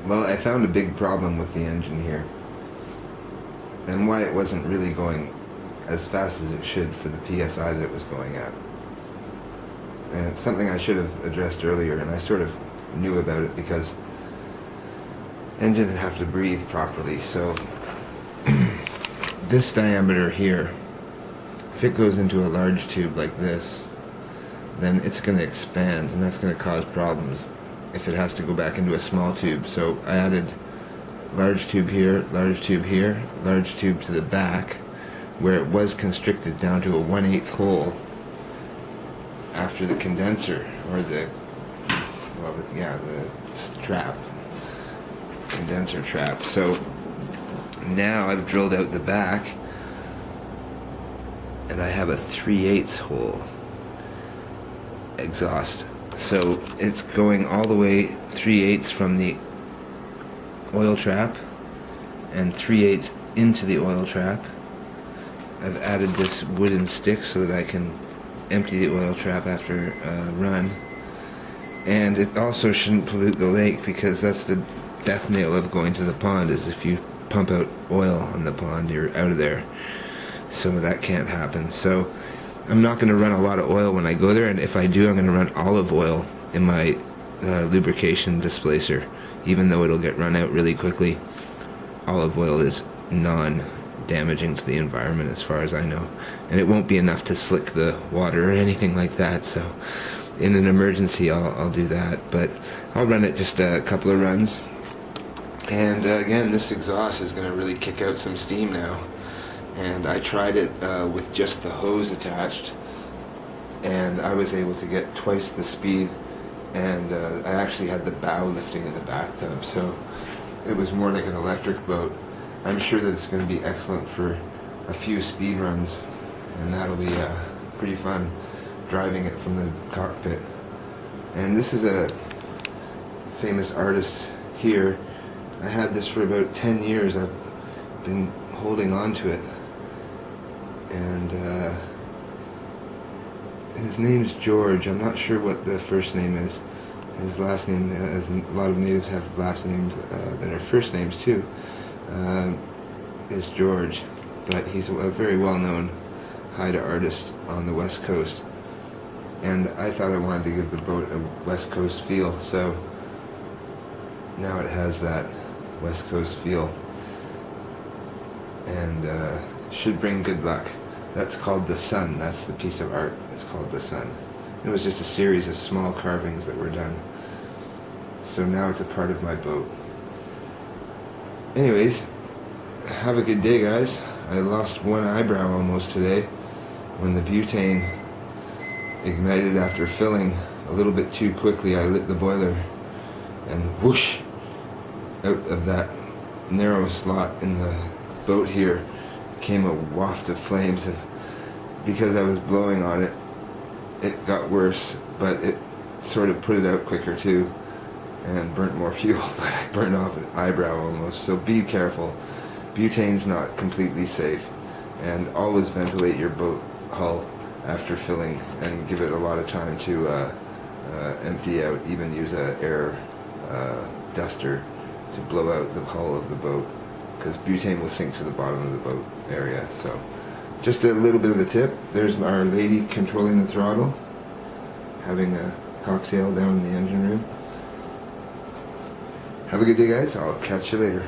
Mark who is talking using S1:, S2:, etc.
S1: Well, I found a big problem with the engine here, and why it wasn't really going as fast as it should for the PSI that it was going at. And it's something I should have addressed earlier, and I sort of knew about it because engines have to breathe properly. So this diameter here, if it goes into a large tube like this, then it's going to expand, and that's going to cause problems if it has to go back into a small tube. So I added large tube here, large tube here, large tube to the back, where it was constricted down to a 1/8 hole after the condenser, or the trap, condenser trap. So now I've drilled out the back, and I have a 3/8 hole exhaust. So it's going all the way 3/8 from the oil trap and 3/8 into the oil trap. I've added this wooden stick so that I can empty the oil trap after run. And it also shouldn't pollute the lake, because that's the death knell of going to the pond, is if you pump out oil on the pond, you're out of there. So that can't happen. So I'm not going to run a lot of oil when I go there, and if I do, I'm going to run olive oil in my lubrication displacer, even though it'll get run out really quickly. Olive oil is non-damaging to the environment as far as I know, and it won't be enough to slick the water or anything like that. So in an emergency I'll do that, but I'll run it just a couple of runs. And again, this exhaust is going to really kick out some steam now. And I tried it with just the hose attached, and I was able to get twice the speed, and I actually had the bow lifting in the bathtub, so it was more like an electric boat. I'm sure that it's going to be excellent for a few speed runs, and that'll be pretty fun driving it from the cockpit. And this is a famous artist here. I had this for about 10 years. I've been holding on to it. And his name's George. I'm not sure what the first name is. His last name, as a lot of natives have last names that are first names too, is George. But he's a very well-known Haida artist on the West Coast. And I thought I wanted to give the boat a West Coast feel, so now it has that West Coast feel. And should bring good luck. That's called the Sun. That's the piece of art. It's called the Sun. It was just a series of small carvings that were done. So now it's a part of my boat. Anyways, have a good day, guys. I lost one eyebrow almost today when the butane ignited after filling a little bit too quickly. I lit the boiler, and whoosh, out of that narrow slot in the boat here came a waft of flames, and because I was blowing on it, it got worse, but it sort of put it out quicker too and burnt more fuel. But I burned off an eyebrow almost. So be careful. Butane's not completely safe, and always ventilate your boat hull after filling and give it a lot of time to empty out. Even use a air duster to blow out the hull of the boat, because butane will sink to the bottom of the boat area. So just a little bit of a tip. There's our lady controlling the throttle, having a cocktail down in the engine room. Have a good day, guys. I'll catch you later.